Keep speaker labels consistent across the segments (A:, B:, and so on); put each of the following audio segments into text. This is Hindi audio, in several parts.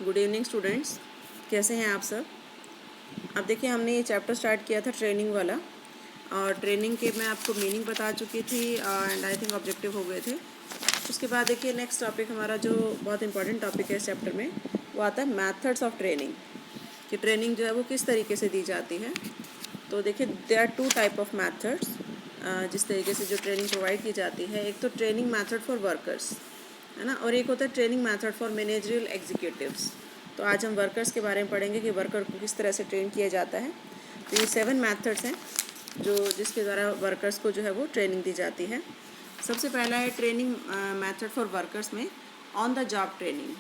A: गुड इवनिंग स्टूडेंट्स, कैसे हैं आप सब। अब देखिए, हमने ये चैप्टर स्टार्ट किया था ट्रेनिंग वाला, और ट्रेनिंग के मैं आपको मीनिंग बता चुकी थी एंड आई थिंक ऑब्जेक्टिव हो गए थे। उसके बाद देखिए नेक्स्ट टॉपिक हमारा जो बहुत इंपॉर्टेंट टॉपिक है इस चैप्टर में, वो आता है मैथड्स ऑफ ट्रेनिंग, कि ट्रेनिंग जो है वो किस तरीके से दी जाती है। तो देखिए there are two type of methods जिस तरीके से जो ट्रेनिंग प्रोवाइड की जाती है। एक तो ट्रेनिंग मैथड फॉर वर्कर्स है ना, और एक होता है training method for managerial executives. तो आज हम वर्कर्स के बारे में पढ़ेंगे कि वर्कर को किस तरह से ट्रेन किया जाता है। तो ये 7 मैथड्स हैं जो जिसके द्वारा वर्कर्स को जो है वो ट्रेनिंग दी जाती है। सबसे पहला है ट्रेनिंग मैथड फॉर वर्कर्स में ऑन द जॉब ट्रेनिंग।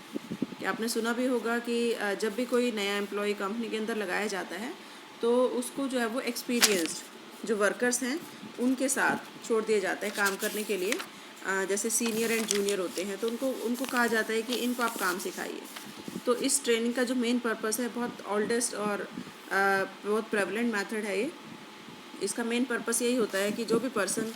A: कि आपने सुना भी होगा कि जब भी कोई नया एम्प्लॉय कंपनी के अंदर लगाया जाता है तो उसको जो है वो एक्सपीरियंस्ड जो वर्कर्स हैं उनके साथ छोड़ दिया जाता है काम करने के लिए। जैसे सीनियर एंड जूनियर होते हैं तो उनको कहा जाता है कि इनको आप काम सिखाइए। तो इस ट्रेनिंग का जो मेन पर्पस है, बहुत ओल्डेस्ट और बहुत प्रेवलेंट मेथड है ये। इसका मेन पर्पस यही होता है कि जो भी पर्सन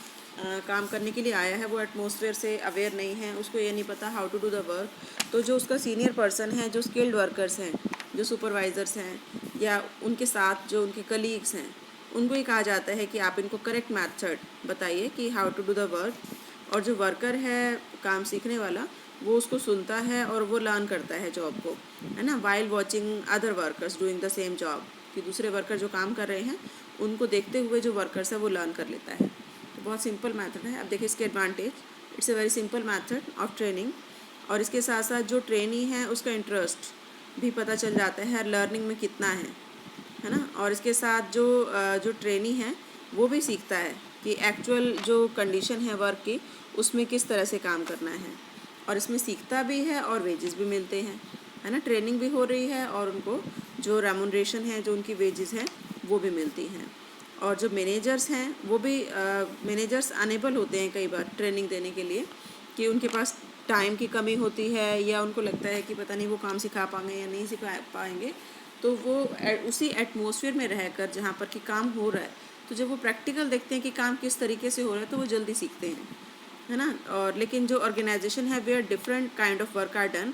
A: काम करने के लिए आया है वो एटमॉस्फेयर से अवेयर नहीं है, उसको ये नहीं पता how to do the work. तो जो उसका सीनियर पर्सन है, जो स्किल्ड वर्कर्स हैं, जो सुपरवाइज़र्स हैं या उनके साथ जो उनके कलीग्स हैं, उनको ये कहा जाता है कि आप इनको करेक्ट मेथड बताइए कि how to do the work. और जो वर्कर है काम सीखने वाला, वो उसको सुनता है और वो लर्न करता है जॉब को, है ना, while watching other workers doing the same job. कि दूसरे वर्कर जो काम कर रहे हैं उनको देखते हुए जो वर्कर्स है वो लर्न कर लेता है। तो बहुत सिंपल मेथड है। अब देखिए इसके advantage, it's a very simple method of training. और इसके साथ साथ जो ट्रेनी है उसका इंटरेस्ट भी पता चल जाता है लर्निंग में कितना है ना। और इसके साथ जो ट्रेनी है वो भी सीखता है कि एक्चुअल जो कंडीशन है वर्क की उसमें किस तरह से काम करना है, और इसमें सीखता भी है और वेजेस भी मिलते हैं, है ना। ट्रेनिंग भी हो रही है और उनको जो रेमुनरेशन है, जो उनकी वेजेस हैं, वो भी मिलती हैं। और जो मैनेजर्स हैं वो भी मैनेजर्स अनेबल होते हैं कई बार ट्रेनिंग देने के लिए, कि उनके पास टाइम की कमी होती है या उनको लगता है कि पता नहीं वो काम सिखा पाएंगे या नहीं सिखा पाएंगे। तो वो उसी एटमॉस्फेयर में रहकर जहाँ पर कि काम हो रहा है, तो जब वो प्रैक्टिकल देखते हैं कि काम किस तरीके से हो रहा है तो वो जल्दी सीखते हैं, है ना। और लेकिन जो ऑर्गेनाइजेशन है where different kind of work are done,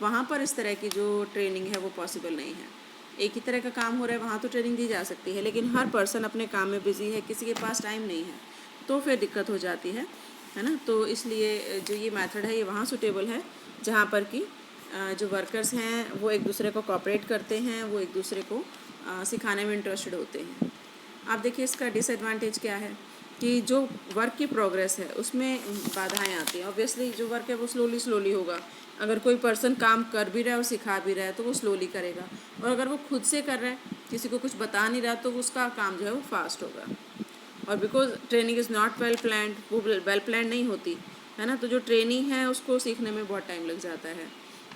A: वहाँ पर इस तरह की जो ट्रेनिंग है वो पॉसिबल नहीं है। एक ही तरह का काम हो रहा है वहाँ तो ट्रेनिंग दी जा सकती है, लेकिन हर पर्सन अपने काम में बिजी है, किसी के पास टाइम नहीं है, तो फिर दिक्कत हो जाती है ना। तो इसलिए जो ये मेथड है ये वहाँ सूटेबल है जहाँ पर कि जो वर्कर्स हैं वो एक दूसरे को कोऑपरेट करते हैं, वो एक दूसरे को सिखाने में इंटरेस्टेड होते हैं। आप देखिए इसका डिसएडवांटेज क्या है कि जो वर्क की प्रोग्रेस है उसमें बाधाएं आती हैं। ऑब्वियसली जो वर्क है वो स्लोली होगा। अगर कोई पर्सन काम कर भी रहा है और सिखा भी रहा है तो वो स्लोली करेगा, और अगर वो खुद से कर रहा है, किसी को कुछ बता नहीं रहा, तो उसका काम जो है वो फास्ट होगा। और because training is not well planned, वो वेल प्लान नहीं होती, है ना। तो जो ट्रेनिंग है उसको सीखने में बहुत टाइम लग जाता है।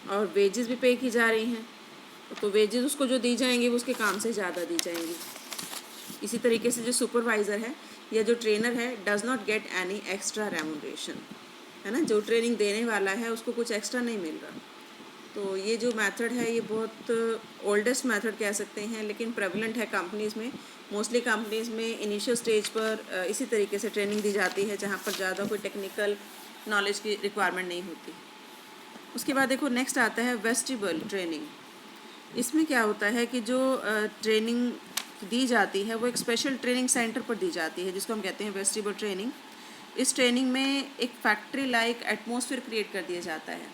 A: और वेजेस भी पे की जा रही हैं, तो वेजेस उसको जो दी जाएंगी वो उसके काम से ज़्यादा दी जाएंगी। इसी तरीके से जो सुपरवाइज़र है या जो ट्रेनर है does not get any extra remuneration, है ना। जो ट्रेनिंग देने वाला है उसको कुछ एक्स्ट्रा नहीं मिल रहा। तो ये जो मेथड है ये बहुत ओल्डेस्ट मेथड कह सकते हैं, लेकिन प्रेवलेंट है कंपनीज़ में। मोस्टली कंपनीज़ में इनिशियल स्टेज पर इसी तरीके से ट्रेनिंग दी जाती है जहाँ पर ज़्यादा कोई टेक्निकल नॉलेज की रिक्वायरमेंट नहीं होती। उसके बाद देखो नेक्स्ट आता है वेस्टिबल ट्रेनिंग। इसमें क्या होता है कि जो ट्रेनिंग दी जाती है वो एक स्पेशल ट्रेनिंग सेंटर पर दी जाती है जिसको हम कहते हैं वेस्टिबल ट्रेनिंग। इस ट्रेनिंग में एक फैक्ट्री लाइक एटमॉस्फेयर क्रिएट कर दिया जाता है,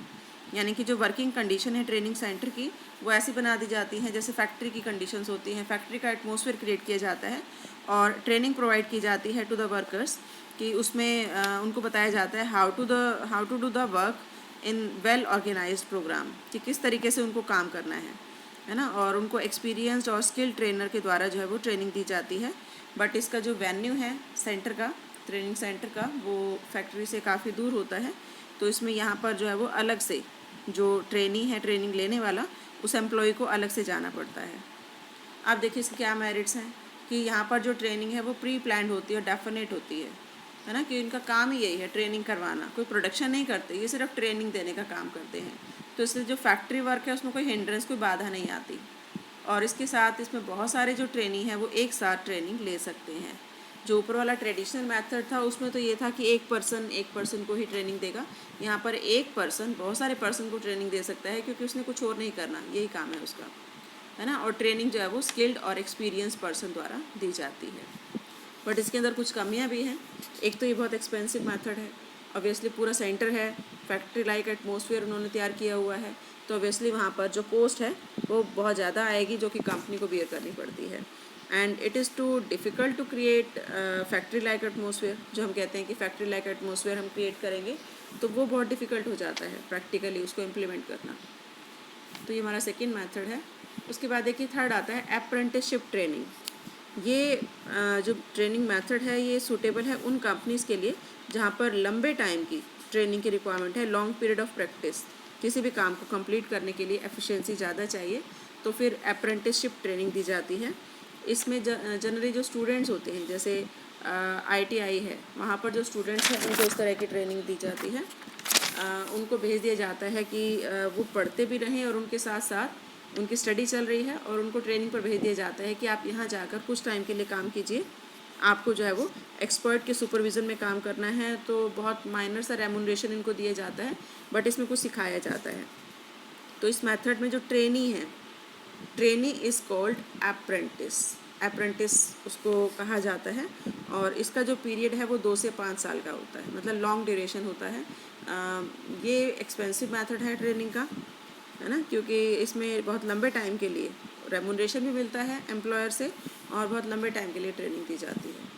A: यानी कि जो वर्किंग कंडीशन है ट्रेनिंग सेंटर की वो ऐसी बना दी जाती हैं जैसे फैक्ट्री की कंडीशंस होती हैं। फैक्ट्री का एटमॉस्फेयर क्रिएट किया जाता है और ट्रेनिंग प्रोवाइड की जाती है टू द वर्कर्स, कि उसमें उनको बताया जाता है how to do the work in well organised programme, कि किस तरीके से उनको काम करना है ना। और उनको एक्सपीरियंस्ड और स्किल्ड ट्रेनर के द्वारा जो है वो ट्रेनिंग दी जाती है। बट इसका जो वेन्यू है सेंटर का, ट्रेनिंग सेंटर का, वो फैक्ट्री से काफ़ी दूर होता है। तो इसमें यहाँ पर जो है वो अलग से जो ट्रेनी है, ट्रेनिंग लेने वाला, उस एम्प्लॉय को अलग से जाना पड़ता है। अब देखिए इसके क्या मेरिट्स हैं कि यहाँ पर जो ट्रेनिंग है वो प्री प्लान्ड होती है, डेफिनेट होती है ना। कि इनका काम ही यही है ट्रेनिंग करवाना, कोई प्रोडक्शन नहीं करते, ये सिर्फ ट्रेनिंग देने का काम करते हैं। तो इसलिए जो फैक्ट्री वर्क है उसमें कोई हिंड्रेंस, कोई बाधा नहीं आती। और इसके साथ इसमें बहुत सारे जो ट्रेनी हैं वो एक साथ ट्रेनिंग ले सकते हैं, जो ऊपर वाला ट्रेडिशनल मेथड था उसमें तो ये था कि एक पर्सन को ही ट्रेनिंग देगा। यहाँ पर एक पर्सन बहुत सारे पर्सन को ट्रेनिंग दे सकता है, क्योंकि उसने कुछ और नहीं करना, यही काम है उसका, है ना। और ट्रेनिंग जो है वो स्किल्ड और एक्सपीरियंस पर्सन द्वारा दी जाती है। बट इसके अंदर कुछ कमियाँ भी हैं। एक तो ये बहुत एक्सपेंसिव मेथड है, ऑब्वियसली पूरा सेंटर है, फैक्ट्री लाइक एटमॉस्फेयर उन्होंने तैयार किया हुआ है, तो ऑब्वियसली वहाँ पर जो कॉस्ट है वो बहुत ज़्यादा आएगी, जो कि कंपनी को बियर करनी पड़ती है। And it is too difficult to create factory like atmosphere. जो हम कहते हैं कि फैक्ट्री लाइक एटमॉस्फेयर हम क्रिएट करेंगे, तो वो बहुत डिफ़िकल्ट हो जाता है प्रैक्टिकली उसको इम्प्लीमेंट करना। तो ये हमारा सेकेंड मेथड है। उसके बाद देखिए थर्ड आता है अप्रेंटिसशिप ट्रेनिंग। ये जो ट्रेनिंग मेथड है ये सूटेबल है उन कंपनीज़ के लिए जहाँ पर लंबे टाइम की ट्रेनिंग की रिक्वायरमेंट है, लॉन्ग पीरियड ऑफ प्रैक्टिस। किसी भी काम को कंप्लीट करने के लिए एफिशिएंसी ज़्यादा चाहिए, तो फिर अप्रेंटिसशिप ट्रेनिंग दी जाती है। इसमें जनरली जो स्टूडेंट्स होते हैं, जैसे ITI है, वहाँ पर जो स्टूडेंट्स हैं उनको इस तरह की ट्रेनिंग दी जाती है। उनको भेज दिया जाता है कि वो पढ़ते भी रहें और उनके साथ साथ उनकी स्टडी चल रही है, और उनको ट्रेनिंग पर भेज दिया जाता है कि आप यहाँ जाकर कुछ टाइम के लिए काम कीजिए, आपको जो है वो एक्सपर्ट के सुपरविज़न में काम करना है। तो बहुत माइनर सा रेमुनरेशन इनको दिया जाता है, बट इसमें कुछ सिखाया जाता है। तो इस मेथड में जो ट्रेनी है, trainee is called apprentice. Apprentice उसको कहा जाता है, और इसका जो पीरियड है वो 2 से 5 साल का होता है, मतलब लॉन्ग ड्यूरेशन होता है। ये एक्सपेंसिव मेथड है ट्रेनिंग का, है ना, क्योंकि इसमें बहुत लंबे टाइम के लिए रेमुनरेशन भी मिलता है एम्प्लॉयर से, और बहुत लंबे टाइम के लिए ट्रेनिंग दी जाती है।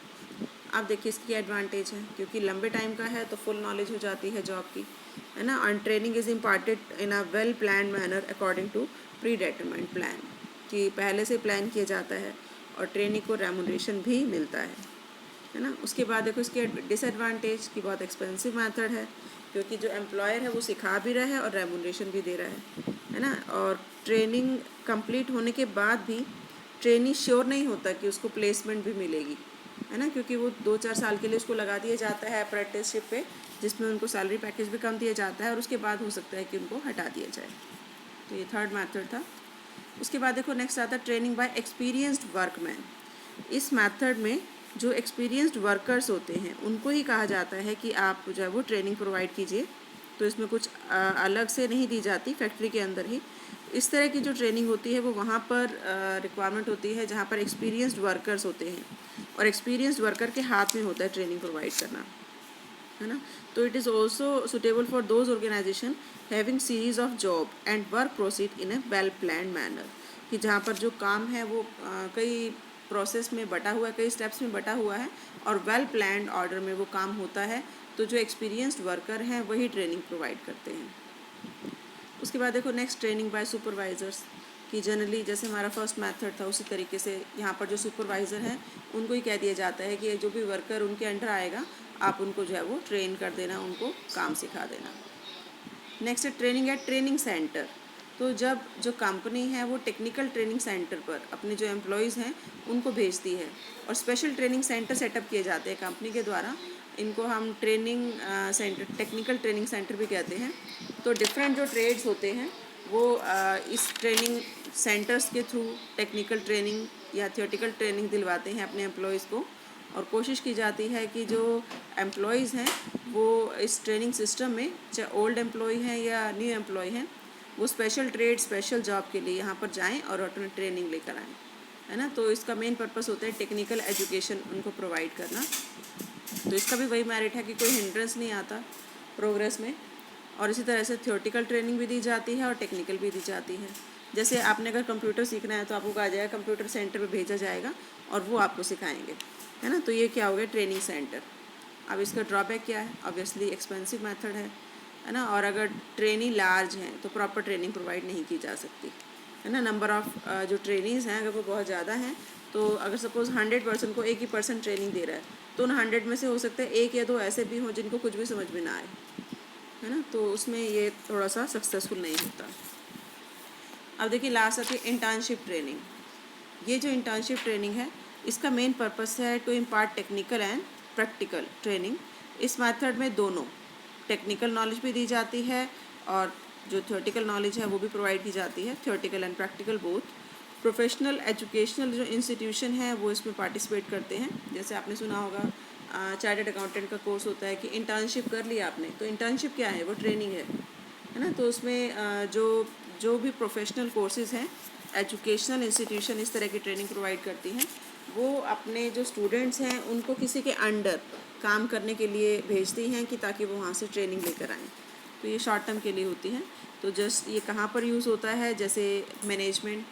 A: आप देखिए इसकी एडवांटेज है, क्योंकि लंबे टाइम का है तो फुल नॉलेज हो जाती है जॉब की, है ना। And training is imparted in a well plan manner according to predetermined plan, कि पहले से प्लान किया जाता है, और ट्रेनिंग को रेमुनरेशन भी मिलता है ना। उसके बाद देखो इसके डिसएडवांटेज की बहुत एक्सपेंसिव मेथड है, क्योंकि जो एम्प्लॉयर है वो सिखा भी रहा है और रेमुनरेशन भी दे रहा है ना। और ट्रेनिंग कंप्लीट होने के बाद भी ट्रेनी श्योर नहीं होता कि उसको प्लेसमेंट भी मिलेगी, है ना, क्योंकि वो 2-4 साल के लिए उसको लगा दिया जाता है अप्रेंटिसशिप पे, जिसमें उनको सैलरी पैकेज भी कम दिया जाता है, और उसके बाद हो सकता है कि उनको हटा दिया जाए। तो ये थर्ड मेथड था। उसके बाद देखो नेक्स्ट आता है ट्रेनिंग बाय एक्सपीरियंस्ड वर्कमैन। इस मेथड में जो एक्सपीरियंस्ड वर्कर्स होते हैं उनको ही कहा जाता है कि आप जो है वो ट्रेनिंग प्रोवाइड कीजिए। तो इसमें कुछ अलग से नहीं दी जाती, फैक्ट्री के अंदर ही इस तरह की जो ट्रेनिंग होती है वो वहाँ पर रिक्वायरमेंट होती है जहाँ पर एक्सपीरियंस्ड वर्कर्स होते हैं, और एक्सपीरियंस्ड वर्कर के हाथ में होता है ट्रेनिंग प्रोवाइड करना, है ना। तो it is also suitable for those organisation having series of job and work proceed in a well plan manner, कि जहाँ पर जो काम है वो कई प्रोसेस में बटा हुआ है, कई स्टेप्स में बटा हुआ है, और वेल प्लान्ड ऑर्डर में वो काम होता है। तो जो एक्सपीरियंस्ड वर्कर हैं वही ट्रेनिंग प्रोवाइड करते हैं। उसके बाद देखो नेक्स्ट ट्रेनिंग बाय सुपरवाइज़र्स, कि जनरली जैसे हमारा फर्स्ट मेथड था उसी तरीके से यहाँ पर जो सुपरवाइज़र हैं उनको ही कह दिया जाता है कि जो भी वर्कर उनके अंडर आएगा आप उनको जो है वो ट्रेन कर देना, उनको काम सिखा देना। नेक्स्ट है ट्रेनिंग एट ट्रेनिंग सेंटर। तो जब जो कंपनी है वो टेक्निकल ट्रेनिंग सेंटर पर अपने जो एम्प्लॉयज़ हैं उनको भेजती है, और स्पेशल ट्रेनिंग सेंटर सेटअप किए जाते हैं कंपनी के द्वारा। इनको हम training centre, technical training centre भी कहते हैं। तो डिफरेंट जो ट्रेड्स होते हैं वो इस ट्रेनिंग सेंटर्स के थ्रू टेक्निकल ट्रेनिंग या थियोरेटिकल ट्रेनिंग दिलवाते हैं अपने एम्प्लॉयज़ को, और कोशिश की जाती है कि जो एम्प्लॉयज़ हैं वो इस ट्रेनिंग सिस्टम में, चाहे ओल्ड एम्प्लॉय हैं या न्यू एम्प्लॉय हैं, वो स्पेशल ट्रेड स्पेशल जॉब के लिए यहाँ पर जाएं और अपनी ट्रेनिंग लेकर आएँ, है ना। तो इसका मेन पर्पस होता है टेक्निकल एजुकेशन उनको प्रोवाइड करना। तो इसका भी वही मेरिट है कि कोई हिंड्रेंस नहीं आता प्रोग्रेस में, और इसी तरह से थियोरेटिकल ट्रेनिंग भी दी जाती है और टेक्निकल भी दी जाती है। जैसे आपने अगर कंप्यूटर सीखना है तो आपको कहा जाएगा कंप्यूटर सेंटर पे भेजा जाएगा और वो आपको सिखाएंगे, है ना। तो ये क्या हो गया ट्रेनिंग सेंटर। अब इसका ड्रॉबैक क्या है, ऑब्वियसली एक्सपेंसिव मेथड है ना। और अगर ट्रेनी लार्ज हैं तो प्रॉपर ट्रेनिंग प्रोवाइड नहीं की जा सकती, है ना। नंबर ऑफ़ जो ट्रेनीज़ हैं अगर वो बहुत ज़्यादा हैं, तो अगर सपोज़ 100% को एक ही पर्सन ट्रेनिंग दे रहा है, तो उन 100 में से हो सकता है 1 या 2 ऐसे भी हों जिनको कुछ भी समझ में ना आए, है ना। तो उसमें ये थोड़ा सा सक्सेसफुल नहीं होता। अब देखिए लास्ट आती है इंटर्नशिप ट्रेनिंग। ये जो इंटर्नशिप ट्रेनिंग है इसका मेन पर्पस है to impart technical and practical training. इस मेथड में दोनों टेक्निकल नॉलेज भी दी जाती है और जो थियोरेटिकल नॉलेज है वो भी प्रोवाइड की जाती है, theoretical and practical both. Professional educational जो इंस्टीट्यूशन है वो इसमें पार्टिसिपेट करते हैं। जैसे आपने सुना होगा चार्टर्ड अकाउंटेंट का कोर्स होता है कि इंटर्नशिप कर लिया आपने, तो इंटर्नशिप क्या है, वो ट्रेनिंग है ना। तो उसमें जो जो भी प्रोफेशनल कोर्सेज़ हैं, एजुकेशनल इंस्टीट्यूशन इस तरह की ट्रेनिंग प्रोवाइड करती हैं, वो अपने जो स्टूडेंट्स हैं उनको किसी के अंडर काम करने के लिए भेजती हैं कि ताकि वो वहाँ से ट्रेनिंग लेकर आएँ। तो ये शॉर्ट टर्म के लिए होती हैं। तो जस्ट ये कहाँ पर यूज़ होता है, जैसे मैनेजमेंट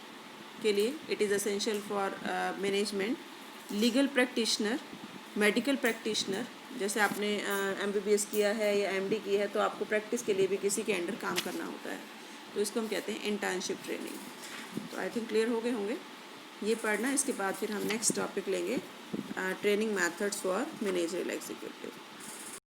A: के लिए it is essential for management, legal practitioner, medical practitioner, जैसे आपने MBBS किया है या MD की है तो आपको प्रैक्टिस के लिए भी किसी के अंडर काम करना होता है, तो इसको हम कहते हैं इंटर्नशिप ट्रेनिंग। तो आई थिंक क्लियर हो गए होंगे। ये पढ़ना, इसके बाद फिर हम नेक्स्ट टॉपिक लेंगे training methods for managerial executive.